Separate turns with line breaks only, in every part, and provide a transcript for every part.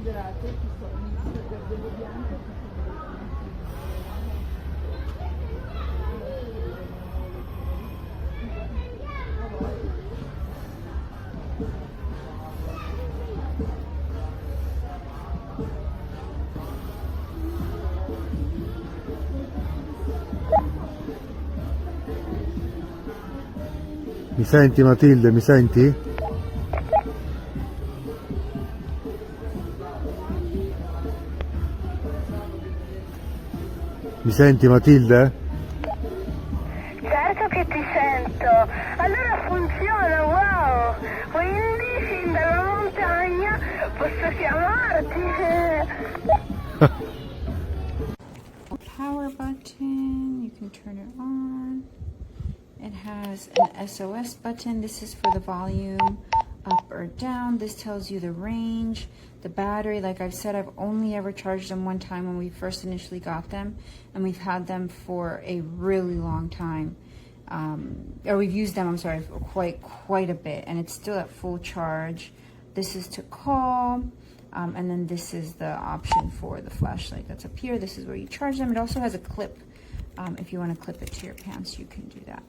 considerate ci sono il dello bianco e
Mi senti Matilde, mi senti? Mi senti Matilde?
Certo che ti sento, allora funziona, wow, quindi fin dalla montagna posso chiamarti.
Power button, you can turn it on. It has an SOS button. This is for the volume up or down. This tells you the range. The battery, like I've said, I've only ever charged them one time when we first initially got them, and we've had them for a really long time. Or we've used them, I'm sorry, for quite a bit, and it's still at full charge. This is to call, and then this is the option for the flashlight that's up here. This is where you charge them. It also has a clip. If you want to clip it to your pants, you can do that.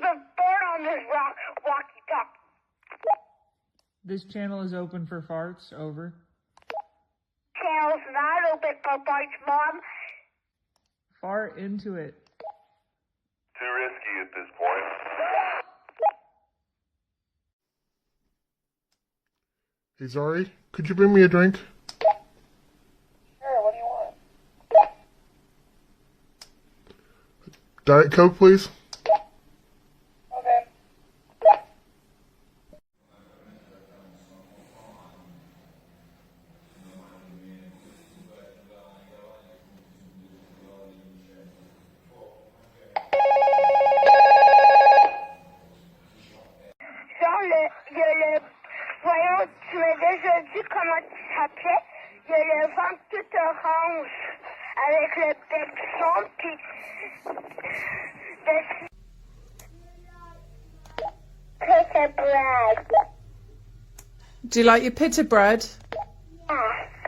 The bird on this walkie-talkie.
This channel is open for farts, over.
Channel's not open for bites, Mom.
Fart into it.
Too risky at this point.
Hey Zari, could you bring me a drink?
Sure, what do you want?
Diet Coke, please.
Okay. Voyons, tu m'as déjà dit comment tu s'appelais. Il y a le ventre tout orange avec le bec jaune, puis pita bread.
Do you like your pita bread?
Yeah.